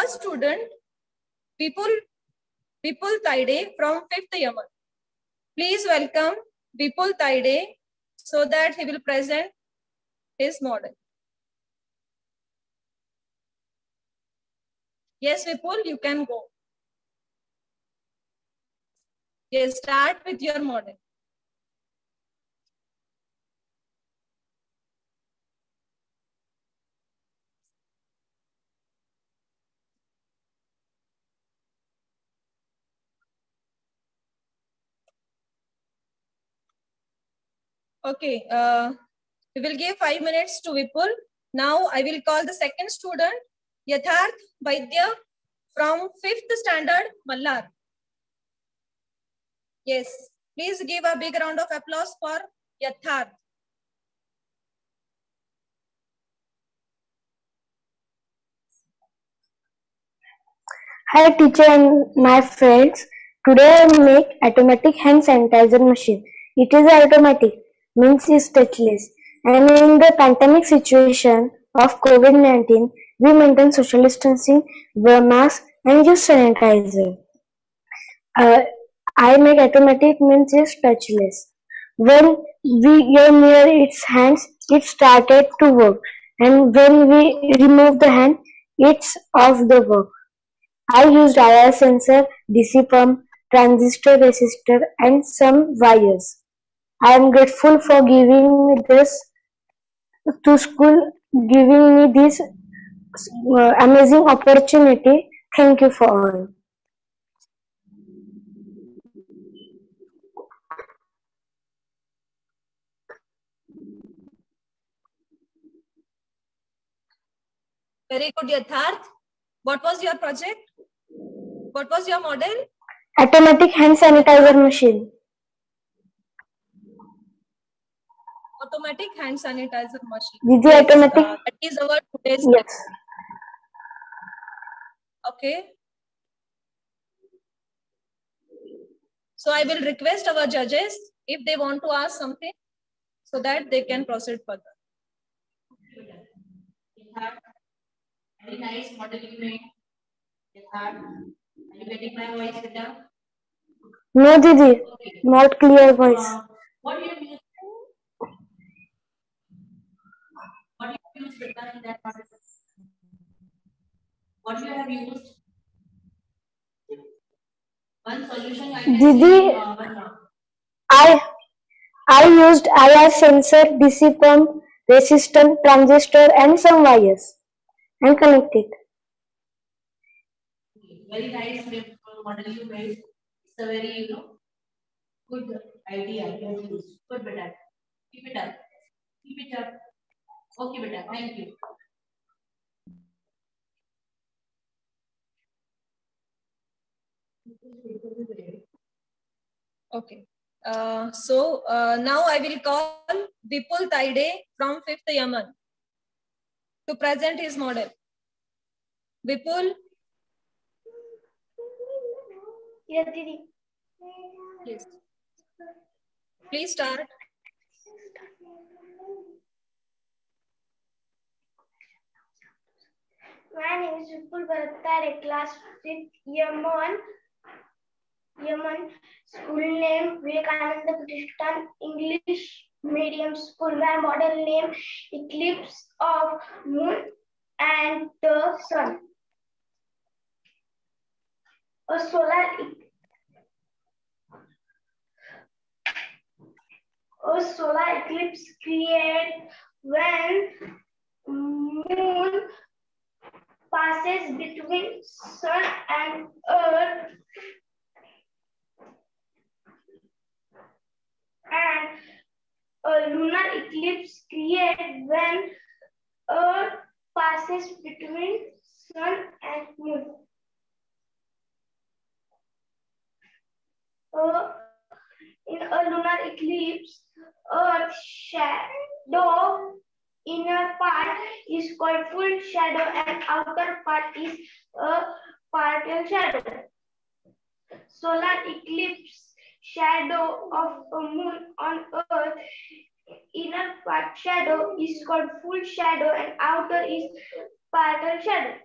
first student, Vipul Taide from 5th Yaman. Please welcome Vipul Taide so that he will present his model. Yes, Vipul, you can go. Yes, start with your model. Okay, we will give 5 minutes to Vipul. Now I will call the second student, Yatharth Vaidya from 5th standard, Mallar. Yes, please give a big round of applause for Yatharth. Hi teacher and my friends. Today I make automatic hand sanitizer machine. It is automatic, means it's touchless. And in the pandemic situation of COVID-19, we maintain social distancing, wear masks and use sanitizer. I make automatic means it's touchless. When we go near its hands, it started to work. And when we remove the hand, it's off the work. I used IR sensor, DC pump, transistor resistor and some wires. I am grateful for giving me this to school, giving me this amazing opportunity. Thank you for all. Very good, Yatharth. What was your project? What was your model? Automatic hand sanitizer machine. Automatic hand sanitizer machine. Didi, Yes, automatic. that is our today's Yes. topic. Okay. So I will request our judges if they want to ask something so that they can proceed further. Very nice model you made. Are you getting my voice, Vita? No, Didi. Okay. Not clear voice. What do you use? What do you use, Vita, in that model? What do you have used? One solution I can Didi, see. I used IR sensor, DC pump, resistor, transistor and some wires and connected. Very nice model you made. It's a very, good idea you have used. Good, beta. Keep it up. Keep it up. Okay, beta. Thank you. Okay. Now I will call Vipul Taide from 5th Yaman to present his model. Vipul. Yes, Didi. Please. Please start. My name is Vipul Bhattare, class 5th Yaman. School name Vivekananda Pratishthan, English medium school. My model name Eclipse of Moon and the Sun. A solar eclipse created when moon passes between Sun and Earth, and a lunar eclipse created when Earth passes between Sun and Moon. In a lunar eclipse, Earth's shadow inner part is called full shadow and outer part is a partial shadow. Solar eclipse shadow of a moon on Earth, inner part shadow is called full shadow and outer is partial shadow.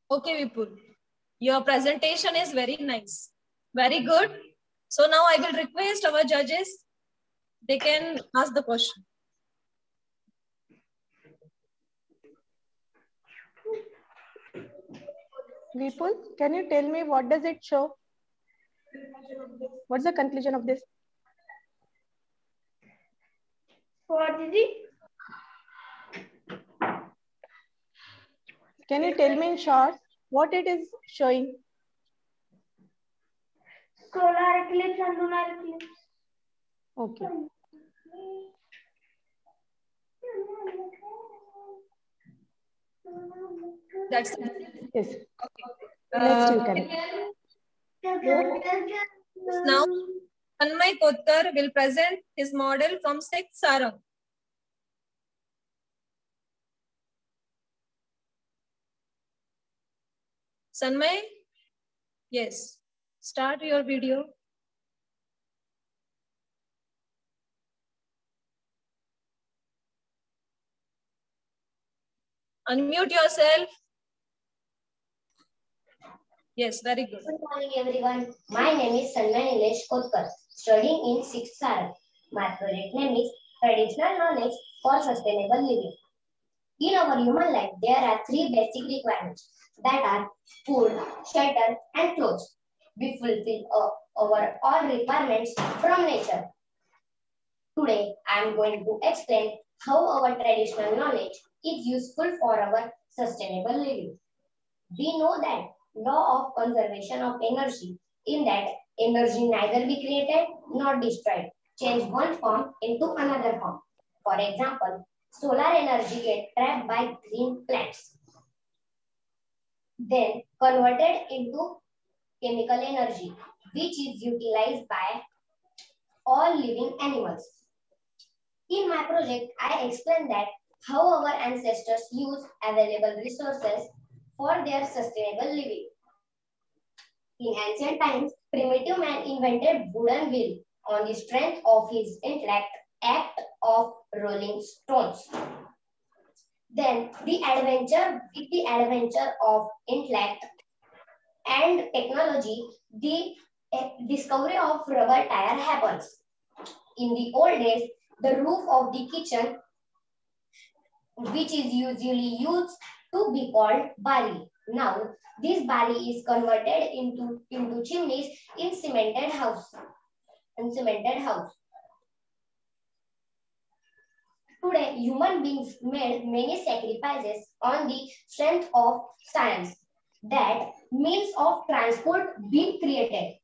Okay, Vipul. Your presentation is very nice. Very good. So now I will request our judges. They can ask the question. Vipul, can you tell me what does it show? What's the conclusion of this? What is it? Can you tell me in short what it is showing? Solar eclipse and lunar eclipse. Okay. That's Yes. okay. Next you can. Now, Tanmay Kotkar will present his model from 6th Sarang. Tanmay, yes, start your video. Unmute yourself. Yes, very good. Good morning, everyone. My name is Tanmay Nilesh Kotkar, studying in 6th Sarang. My project name is Traditional Knowledge for Sustainable Living. In our human life, there are 3 basic requirements that are food, shelter, and clothes. We fulfill our all requirements from nature. Today, I am going to explain how our traditional knowledge is useful for our sustainable living. We know that law of conservation of energy, in that energy neither be created nor destroyed, change one form into another form. For example, solar energy gets trapped by green plants, then converted into chemical energy, which is utilized by all living animals. In my project, I explained that how our ancestors used available resources for their sustainable living. In ancient times, primitive man invented wooden wheel on the strength of his intellect act of rolling stones. Then with the adventure of intellect and technology, the discovery of rubber tire happens. In the old days, the roof of the kitchen, which is usually used to be called bari. Now, this bari is converted into chimneys in cemented house. Today, human beings made many sacrifices on the strength of science. That means of transport being created.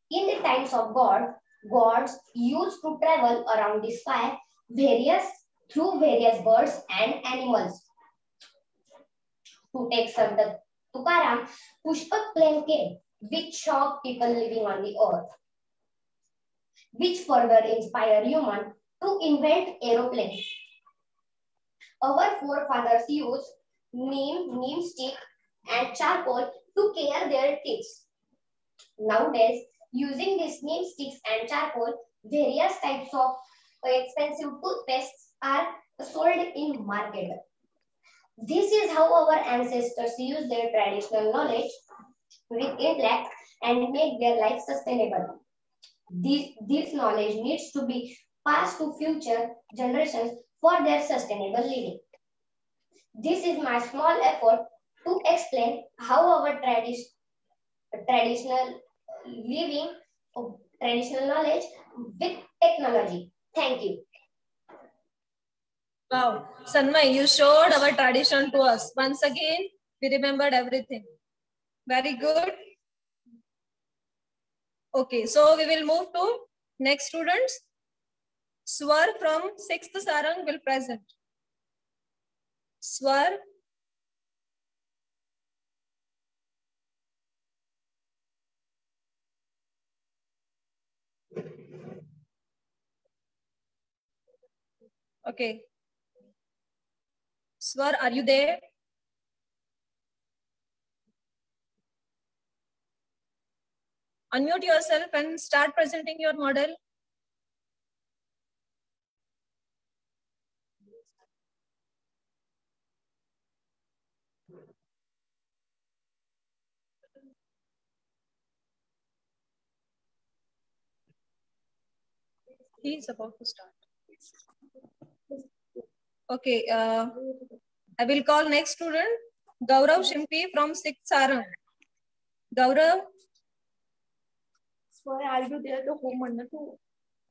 In the times of God, gods used to travel around the sky through various birds and animals. To take some the Tukaram, Pushpak plane came, which shocked people living on the earth, which further inspired humans to invent aeroplanes. Our forefathers used neem stick and charcoal to care their teeth. Nowadays, using these neem sticks and charcoal, various types of expensive toothpastes are sold in market. This is how our ancestors used their traditional knowledge with intellect and make their life sustainable. This knowledge needs to be passed to future generations for their sustainable living. This is my small effort to explain how our traditional living, traditional knowledge with technology. Thank you. Wow. Sanmay, you showed our tradition to us. Once again, we remembered everything. Very good. Okay, so we will move to next students. Swar from 6th Sarang will present. Swar. Okay. Swar, are you there? Unmute yourself and start presenting your model. He is about to start. Okay. I will call next student, Gaurav Shimpi from 6th Sarang. Gaurav. So I'll do there the home too.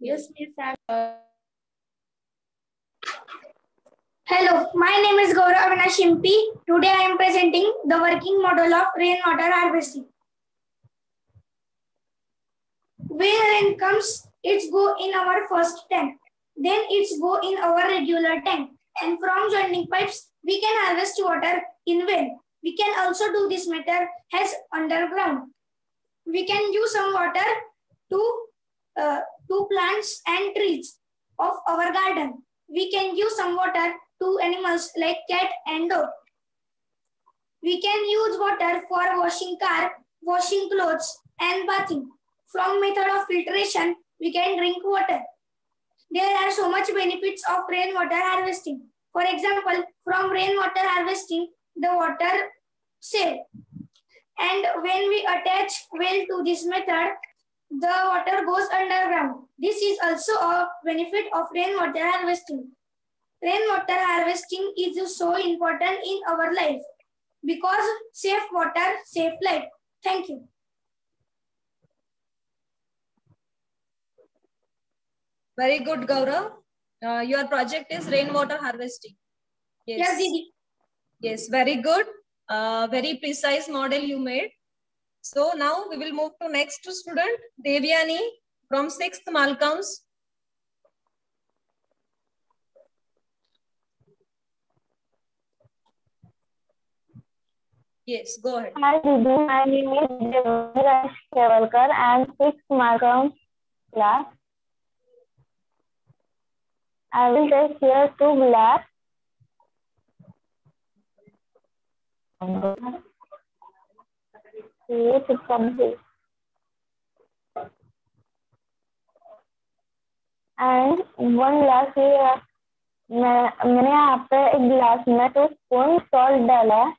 Yes, Miss. Hello, my name is Gaurav Avinash Shimpi. Today I am presenting the working model of rainwater harvesting. When rain comes, it's go in our first tank. Then it's go in our regular tank. And from joining pipes, we can harvest water in well. We can also do this method as underground. We can use some water to plants and trees of our garden. We can use some water to animals like cat and dog. We can use water for washing car, washing clothes, and bathing. From method of filtration, we can drink water. There are so much benefits of rainwater harvesting. For example, from rainwater harvesting, the water save. And when we attach well to this method, the water goes underground. This is also a benefit of rainwater harvesting. Rainwater harvesting is so important in our life because safe water, safe life. Thank you. Very good, Gaurav. Your project is rainwater harvesting. Yes, Didi. Yes, very good. Very precise model you made. So now we will move to next student, Devyani from 6th Malcolms. Yes, go ahead. Hi, Didi. My name is Devyani Kevalkar and 6th Malcolm class. I will take here 2 glass. And 1 glass here. मैंने यहाँ पे एक गिलास में 2 spoon salt डाला है.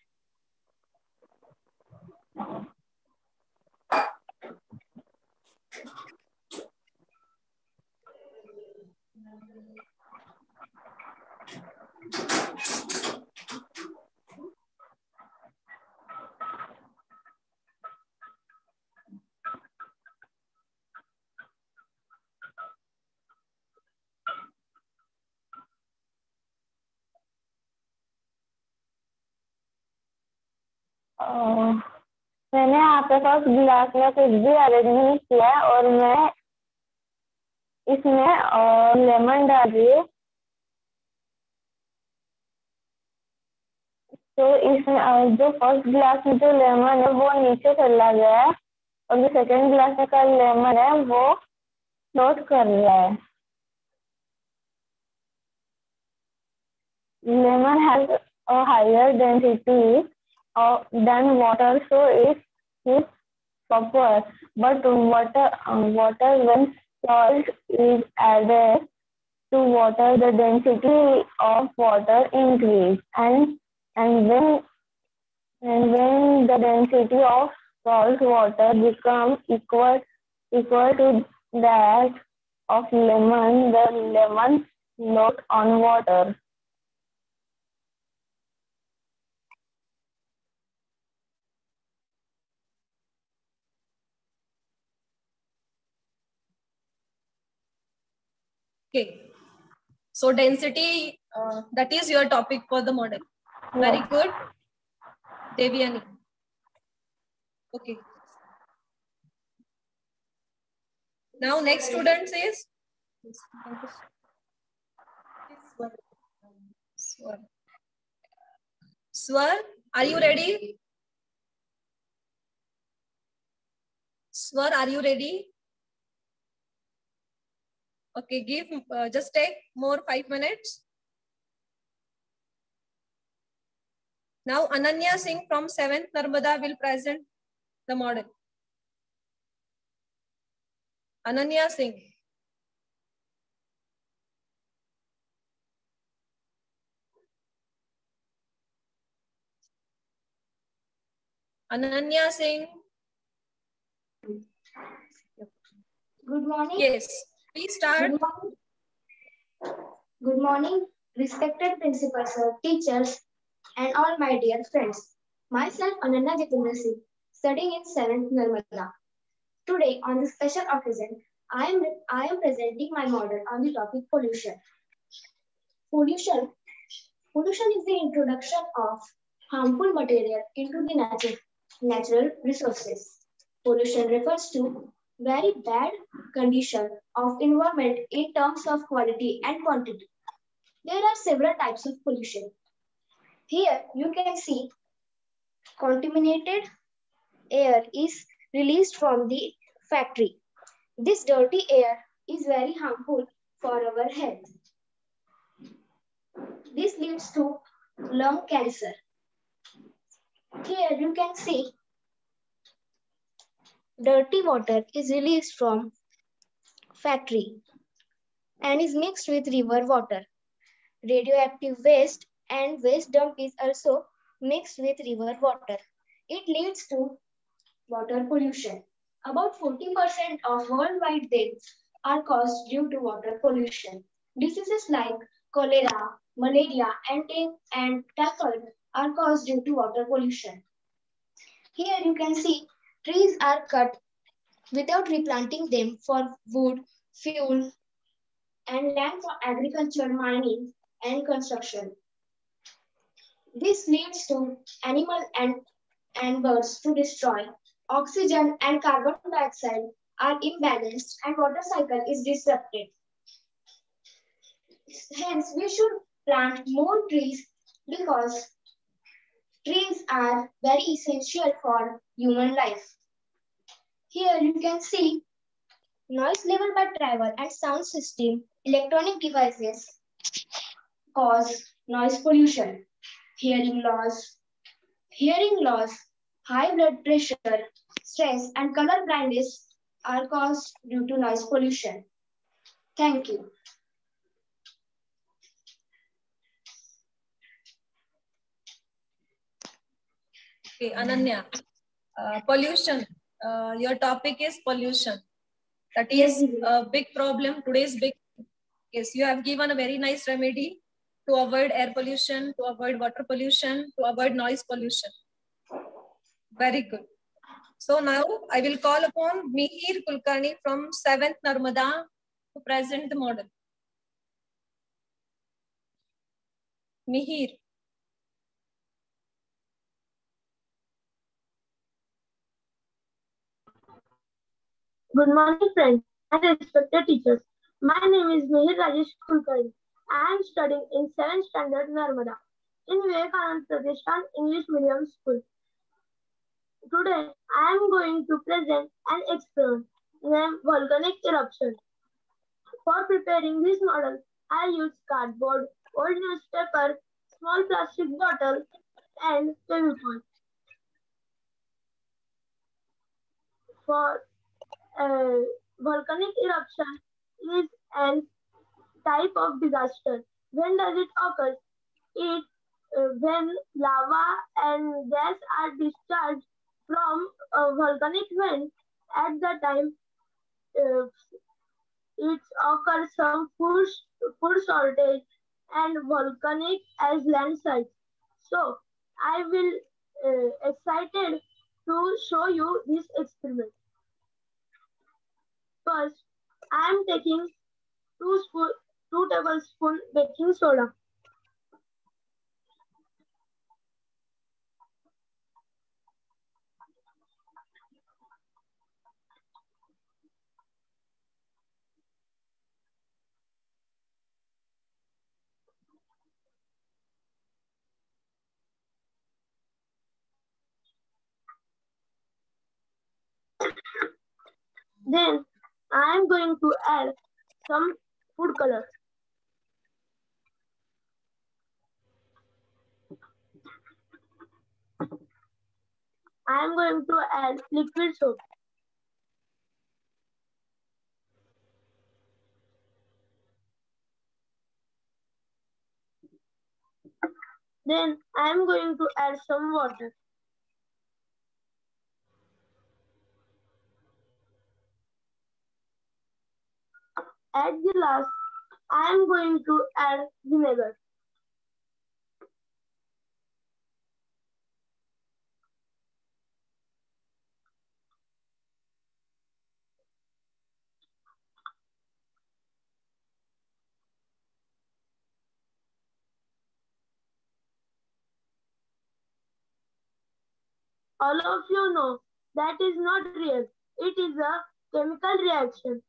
मैंने यहाँ पे फर्स्ट गिलास में कुछ भी अरेंजमेंट किया है और मैं इसमें लेमन डाल रही हूँ. तो इसमें जो फर्स्ट गिलास में जो लेमन है वो नीचे चला गया है और जो सेकंड गिलास में का लेमन है वो फ्लोट कर रहा है. Lemon has a higher density than water, so it is proper. But water when salt is added to water, the density of water increase, and when the density of salt water becomes equal to that of lemon, the lemon float on water. Okay. So density, that is your topic for the model. Very good, Devyani. Okay. Now next student says Swar, are you ready? Swar, are you ready? Okay, give just take more 5 minutes. Now Ananya Singh from 7th Narmada will present the model. Ananya Singh. Ananya Singh. Good morning. Yes. Please start. Good morning. Good morning, respected principal sir, teachers, and all my dear friends. Myself, Ananya Jitendra Singh, studying in 7th Narmada. Today, on this special occasion, I am presenting my model on the topic pollution. Pollution. Pollution is the introduction of harmful material into the natural resources. Pollution refers to very bad condition of environment in terms of quality and quantity. There are several types of pollution. Here you can see contaminated air is released from the factory. This dirty air is very harmful for our health. This leads to lung cancer. Here you can see dirty water is released from factory and is mixed with river water. Radioactive waste and waste dump is also mixed with river water. It leads to water pollution. About 40% of worldwide deaths are caused due to water pollution. Diseases like cholera, malaria, and typhoid are caused due to water pollution. Here you can see trees are cut without replanting them for wood, fuel, and land for agriculture, mining, and construction. This leads to animal and birds to destroy. Oxygen and carbon dioxide are imbalanced and water cycle is disrupted. Hence, we should plant more trees because trees are very essential for human life. Here you can see noise level by travel and sound system, electronic devices cause noise pollution, hearing loss, high blood pressure, stress, and color blindness are caused due to noise pollution. Thank you. Okay, Ananya. Pollution. Your topic is pollution. That is a big problem. Today's big. Yes, you have given a very nice remedy to avoid air pollution, to avoid water pollution, to avoid noise pollution. Very good. So now I will call upon Mihir Kulkarni from 7th Narmada to present the model. Mihir. Good morning, friends and respected teachers. My name is Mihir Rajesh Kulkarni. I am studying in 7th standard Narmada in Vivekanand Pratishthan English Medium School. Today, I am going to present an experiment named volcanic eruption. For preparing this model, I used cardboard, old newspaper, small plastic bottle, and Fevicol. For volcanic eruption is a type of disaster. When does it occur? When lava and gas are discharged from a volcanic vent. At the time, it occurs some food shortage and volcanic as landslides. So I will excited to show you this experiment. First, I am taking 2 tablespoons baking soda. Then I am going to add some food color. I am going to add liquid soap. Then I am going to add some water. At the last, I am going to add vinegar. All of you know that is not real. It is a chemical reaction.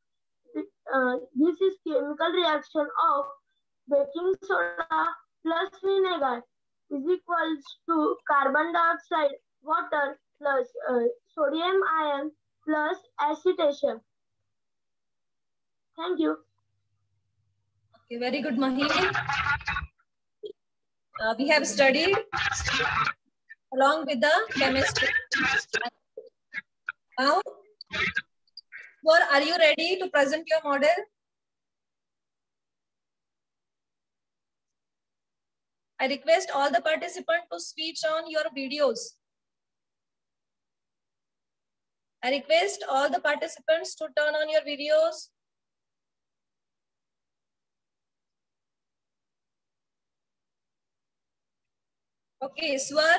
This is chemical reaction of baking soda plus vinegar is equals to carbon dioxide, water plus sodium ion plus acetation. Thank you. Okay, very good, Mahim. We have studied along with the chemistry. Now, are you ready to present your model? I request all the participants to switch on your videos. I request all the participants to turn on your videos. Okay, Swar,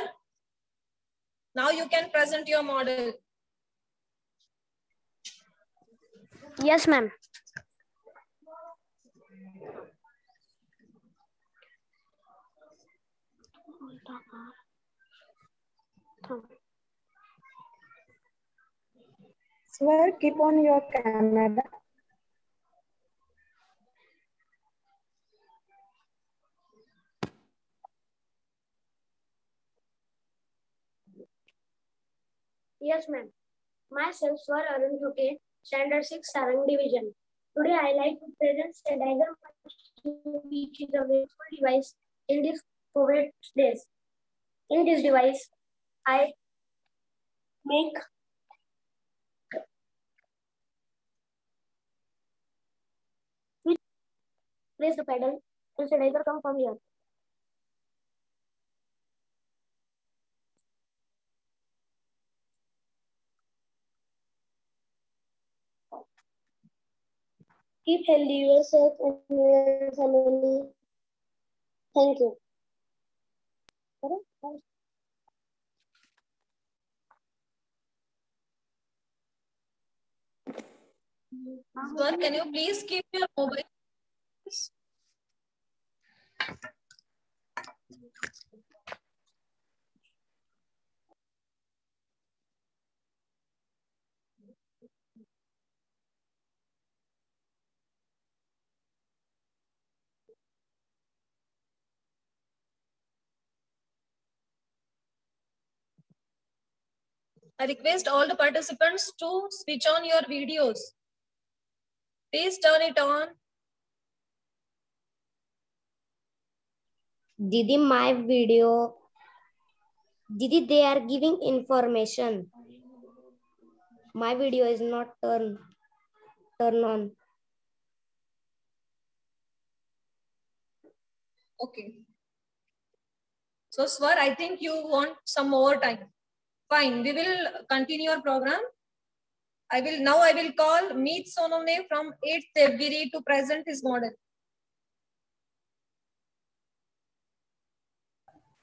now you can present your model. Yes, ma'am. Sir, keep on your camera. Yes, ma'am. Myself, Swar Arun Thuke, Standard 6, Sarang Division. Today, I like to present a diagram which is a very useful device in this COVID days. In this device, I make press the pedal and sanitizer come from here. Keep healthy yourself and your family. Thank you. Swar, can you please keep your mobile? I request all the participants to switch on your videos. Please turn it on. Didi, my video. Didi, they are giving information. My video is not turn on. Okay. So Swar, I think you want some more time. Fine, we will continue our program. I will call Meet Sonone from 8th Devgiri to present his model.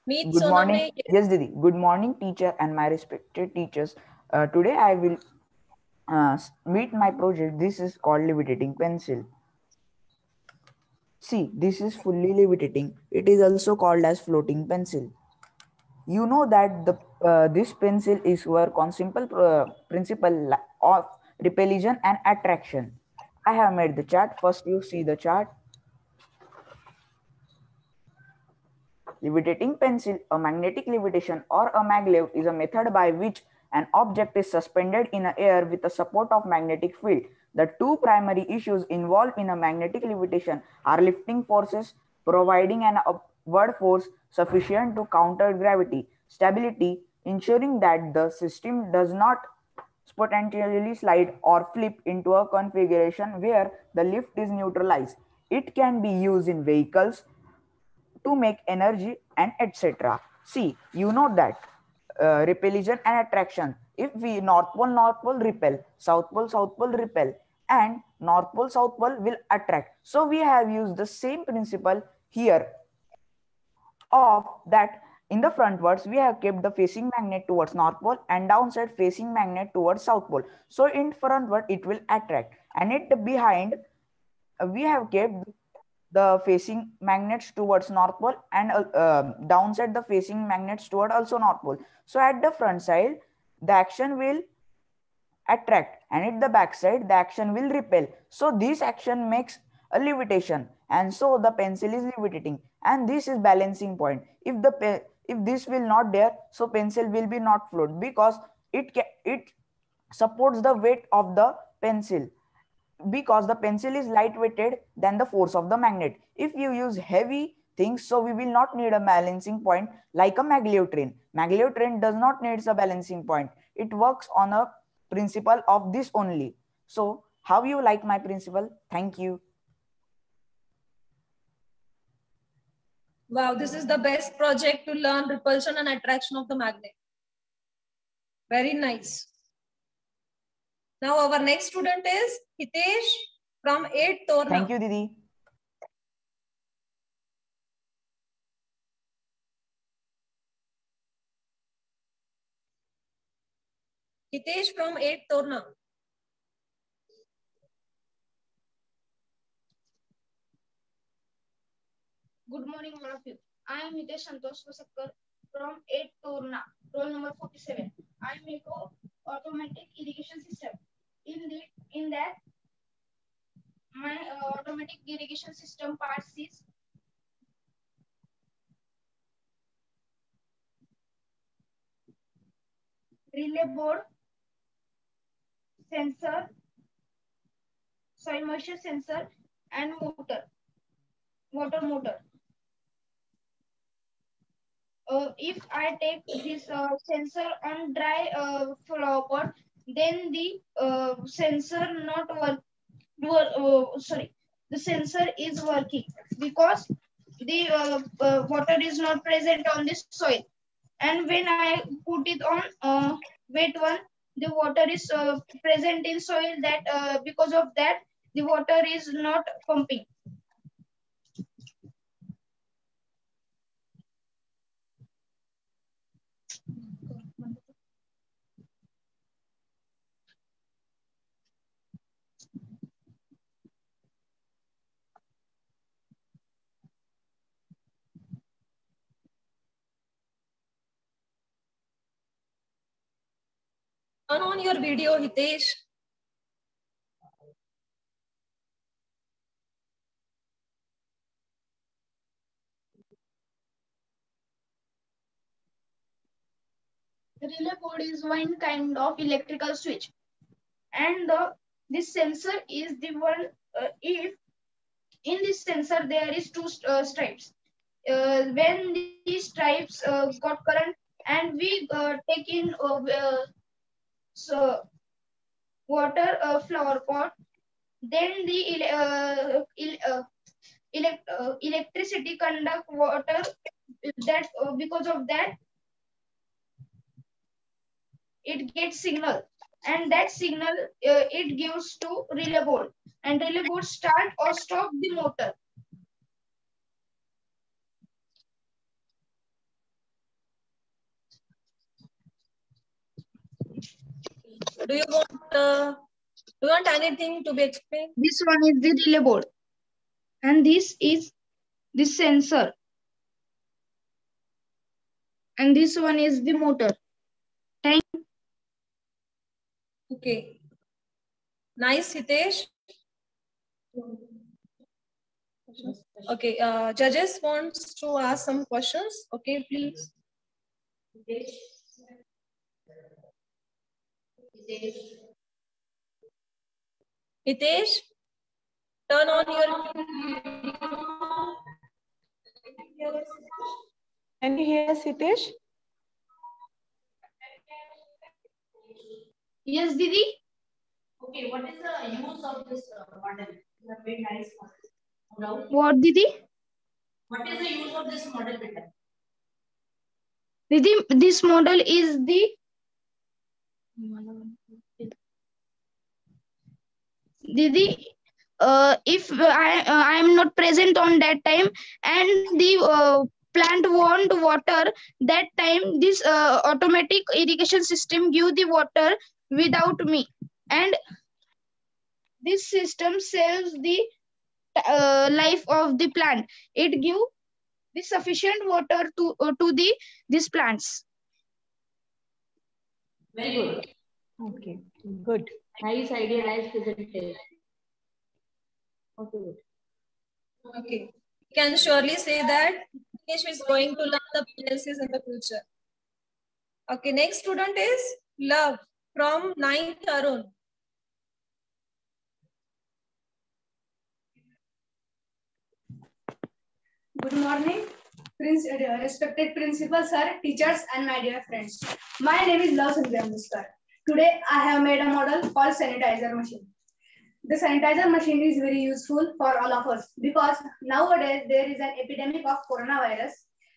Meet Good morning. Sonone. Yes, Didi. Good morning, teacher and my respected teachers. Today I will meet my project. This is called levitating pencil. See, this is fully levitating. It is also called as floating pencil. You know that this pencil is work on simple principle of repelsion and attraction. I have made the chart. First, you see the chart. Levitating pencil, a magnetic levitation or a maglev is a method by which an object is suspended in the air with the support of magnetic field. The two primary issues involved in a magnetic levitation are lifting forces, providing an upward force sufficient to counter gravity, stability, ensuring that the system does not spontaneously slide or flip into a configuration where the lift is neutralized. It can be used in vehicles, to make energy and etc. See, you know that repelsion and attraction. If we north pole repel, south pole repel, and North Pole, South Pole will attract. So we have used the same principle here of that. In the frontwards, we have kept the facing magnet towards North Pole and downside facing magnet towards South Pole. So in frontward, it will attract, and it behind, we have kept the facing magnets towards North Pole and downside the facing magnets toward also North Pole. So at the front side, the action will attract, and at the back side, the action will repel. So this action makes a levitation, and so the pencil is levitating, and this is balancing point. If this will not there, so pencil will be not float, because it supports the weight of the pencil, because the pencil is lightweighted than the force of the magnet. If you use heavy things, so we will not need a balancing point like a maglev train. Maglev train does not need a balancing point. It works on a principle of this only. So how you like my principle? Thank you. Wow, this is the best project to learn repulsion and attraction of the magnet. Very nice. Now our next student is Hitesh from 8th Torna. Thank you, Didi. Hitesh from 8th Torna. Good morning, all of you. I am Hitesh Santosh Vasakkar from 8th Torna, roll number 47. I make a automatic irrigation system. In that, my automatic irrigation system parts is relay board, sensor, soil moisture sensor, and water motor. If I take this sensor on dry flower pot, then the sensor not work. The sensor is working because the water is not present on this soil. And when I put it on wet one, the water is present in soil. That because of that, the water is not pumping. Turn on your video, Hitesh. The relay board is one kind of electrical switch, and this sensor is the one. If in this sensor there is two stripes, when these stripes got current and we take in so water flower pot, then the electricity conduct water. That because of that, it gets signal, and that signal it gives to relay board, and relay board start or stop the motor. Do you want anything to be explained? This one is the relay board, and this is the sensor, and this one is the motor. Thank you. Okay. Nice, Hitesh. Okay, judges wants to ask some questions. Okay, please. Hitesh, turn on your. Can you hear us, Hitesh? Yes, Didi. Okay, what is the use of this model? The very nice model. What, Didi? What is the use of this model, beta? Didi, this model is the Didi, if I am not present on that time and the plant want water, that time this automatic irrigation system give the water without me, and this system saves the life of the plant. It give the sufficient water to the these plants. Very good. Okay, good. Nice idea, nice presentation. Okay, good. Okay. We can surely say that Dinesh is going to learn the PLCs in the future. Okay, next student is Love from 9th Arun. Good morning, respected principal sir, teachers, and my dear friends. My name is Love Sanjay Ambuskar. Today, I have made a model called sanitizer machine. The sanitizer machine is very useful for all of us because nowadays there is an epidemic of coronavirus,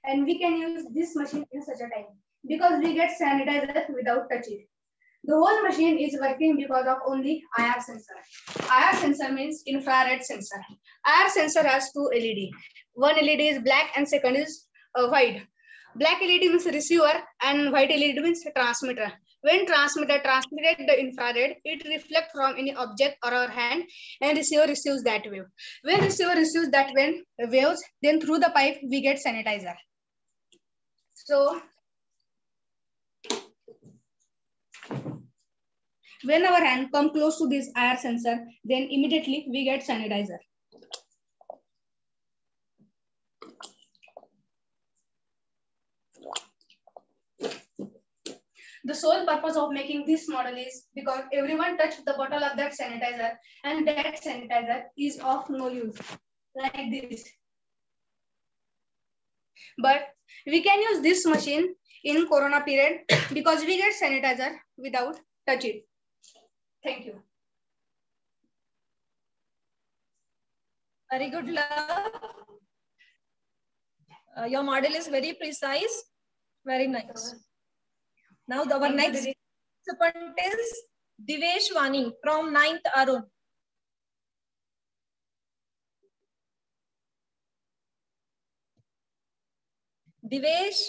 and we can use this machine in such a time because we get sanitizer without touching. The whole machine is working because of only IR sensor. IR sensor means infrared sensor. IR sensor has two LED. One LED is black and second is white. Black LED means receiver and white LED means transmitter. When transmitter transmitted the infrared, it reflects from any object or our hand and receiver receives that wave. When receiver receives that waves, then through the pipe we get sanitizer. So when our hand come close to this IR sensor, then immediately we get sanitizer. The sole purpose of making this model is because everyone touched the bottle of that sanitizer and that sanitizer is of no use, like this. But we can use this machine in Corona period because we get sanitizer without touch it. Thank you. Very good, Love. Your model is very precise. Very nice. Now our next participant is Divesh Vani from 9th Arun. Divesh.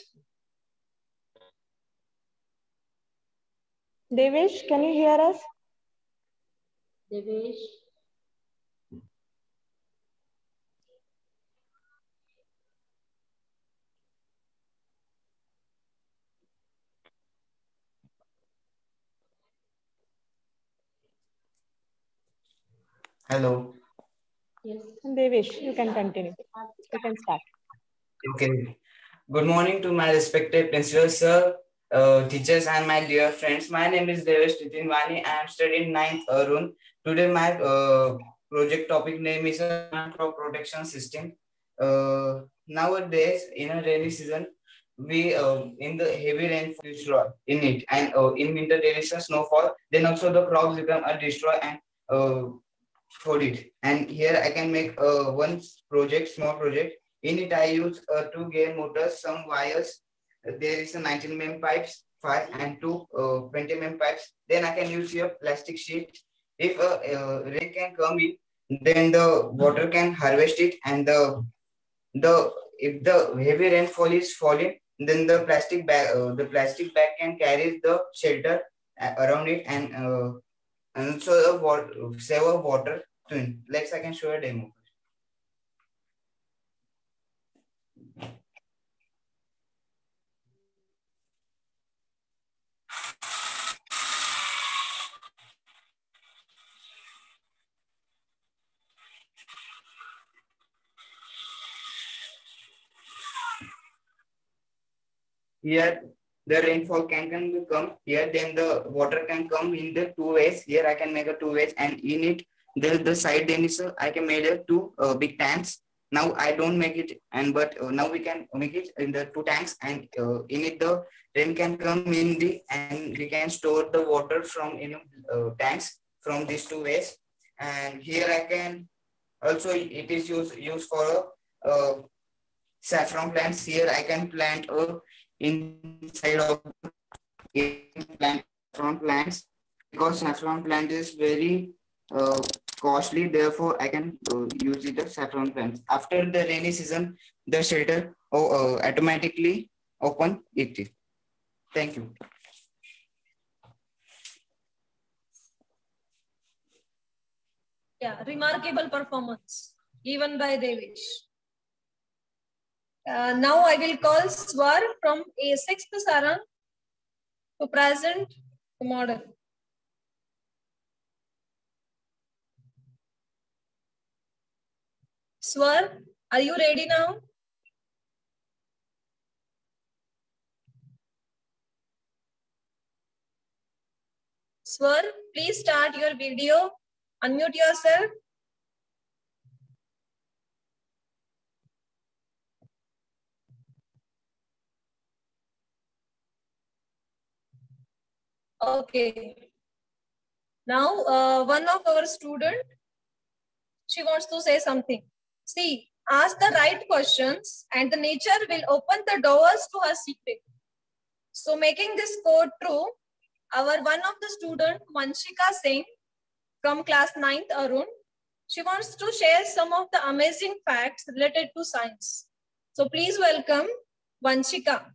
Devesh, can you hear us? Devesh. Hello. Yes. Devesh, you can continue. You can start. Okay. Good morning to my respected principal sir, teachers, and my dear friends. My name is Devesh Titinwani. I am studying 9th Arun. Today, my project topic name is a crop protection system. Nowadays, in a rainy season, we in the heavy rainfall destroy in it, and in winter there is a snowfall. Then also the crops become a destroy and for it. And here I can make one project, small project. In it, I use two gear motors, some wires. There is a 19 mm pipes, 5 and 2 20 mm pipes. Then I can use your plastic sheet. If rain can come in, then the water can harvest it, and the if the heavy rainfall is falling, then the plastic bag can carry the shelter around it, and also save a water twin. Let's I can show a demo. Here the rainfall can come here, then the water can come in the two ways. Here I can make a two ways, and in it the side then is I can make a two big tanks. Now I don't make it, and but now we can make it in the two tanks, and in it the rain can come in the, and we can store the water from tanks from these two ways. And here I can also it is used for saffron plants. Here I can plant inside of plant saffron plants, because saffron plant is very costly, therefore I can use it as saffron fans. After the rainy season, the shelter automatically open it. Thank you. Yeah, remarkable performance given by Devesh. Now I will call Swar from a 6th Sarang to present the model. Swar, are you ready now? Swar, please start your video. Unmute yourself. Okay. Now, one of our student, she wants to say something. See, ask the right questions and the nature will open the doors to her secret. So making this code true, our one of the student, Vanshika Singh from class 9th Arun, she wants to share some of the amazing facts related to science. So please welcome Vanshika.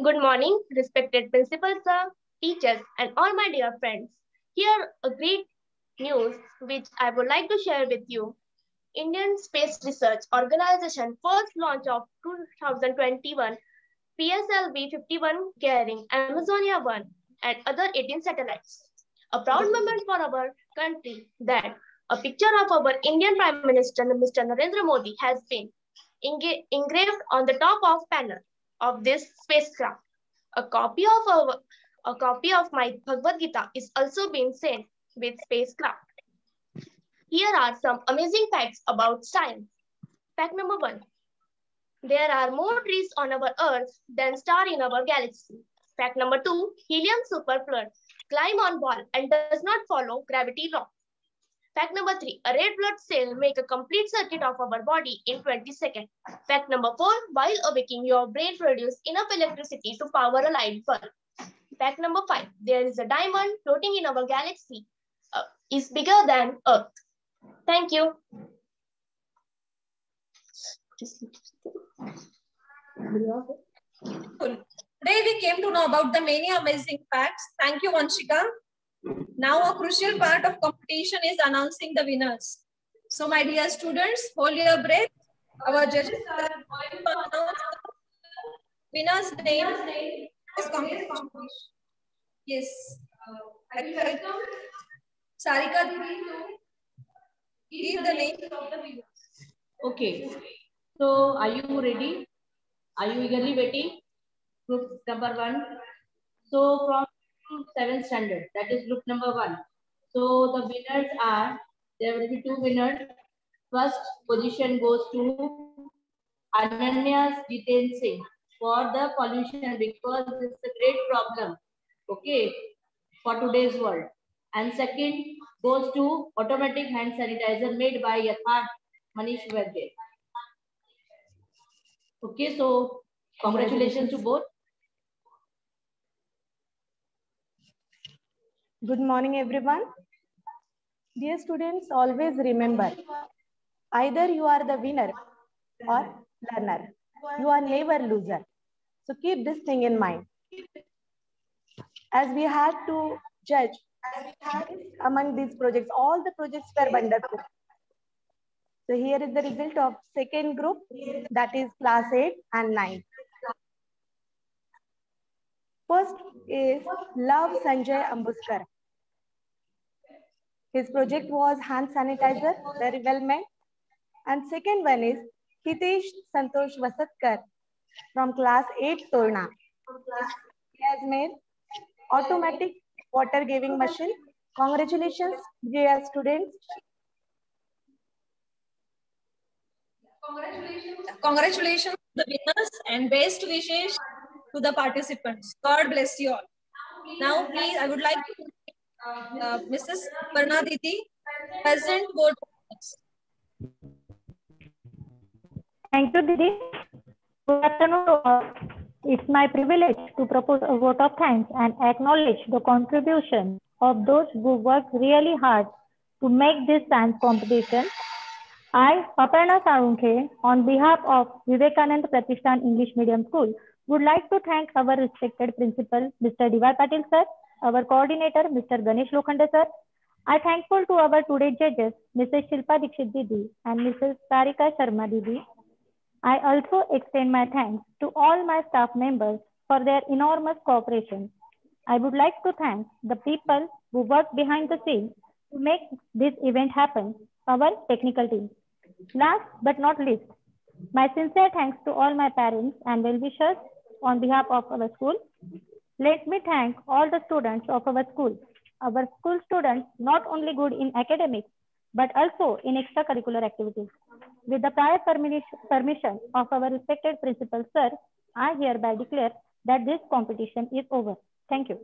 Good morning, respected principal sir, teachers, and all my dear friends. Here a great news which I would like to share with you. Indian Space Research Organization first launch of 2021 PSLV-51 carrying Amazonia 1 and other 18 satellites. A proud moment for our country that a picture of our Indian Prime Minister Mr. Narendra Modi has been engraved on the top of panel of this spacecraft. A copy of my Bhagavad Gita is also being sent with spacecraft. Here are some amazing facts about science. Fact number 1. There are more trees on our Earth than stars in our galaxy. Fact number 2. Helium superfluid climb on wall and does not follow gravity law. Fact number 3. A red blood cell make a complete circuit of our body in 20 seconds. Fact number 4. While awaking, your brain produces enough electricity to power a light bulb. Fact number 5. There is a diamond floating in our galaxy is bigger than Earth. Thank you. Today we came to know about the many amazing facts. Thank you, Vanshika. Now a crucial part of competition is announcing the winners. So my dear students, hold your breath. Our judges are going to announce the winner's name. This competition. Yes. I will welcome Sarika Didi to give the names of the winners. Okay. So are you ready? Are you eagerly waiting? Group number 1. So from 7th standard, that is group number 1. So the winners are, there will be 2 winners. First position goes to Ananya Jiten Singh for the pollution, because it's a great problem, okay, for today's world. And second goes to automatic hand sanitizer made by Yatharth Manish Vaidya. Okay, so congratulations to both. Good morning, everyone. Dear students, always remember, either you are the winner or learner. You are never loser. So keep this thing in mind. As we had to judge among these projects, all the projects were wonderful. So here is the result of second group, that is class 8 and 9. First is Love Sanjay Ambuskar. His project was hand sanitizer, very well made. And second one is Hitesh Santosh Vasatkar from class 8 Tolna. He has made automatic water giving machine. Congratulations, dear students. Congratulations to the winners and best wishes to the participants. God bless you all. Now, please, I would like to Mrs. Parna Didi, present board. Thank you, Didi. Good afternoon to all. It's my privilege to propose a vote of thanks and acknowledge the contribution of those who worked really hard to make this science competition. I, Aparna Sarunkhe, on behalf of Vivekanand Pratishthan English Medium School, would like to thank our respected principal, Mr. D.Y. Patil sir, our coordinator, Mr. Ganesh Lokhande sir. I thankful to our today's judges, Mrs. Shilpa Dikshit Didi and Mrs. Sarika Sharma Didi. I also extend my thanks to all my staff members for their enormous cooperation. I would like to thank the people who worked behind the scenes to make this event happen, our technical team. Last but not least, my sincere thanks to all my parents and well-wishers on behalf of our school. Let me thank all the students of our school. Our school students not only good in academics, but also in extracurricular activities. With the prior permission of our respected principal, sir, I hereby declare that this competition is over. Thank you.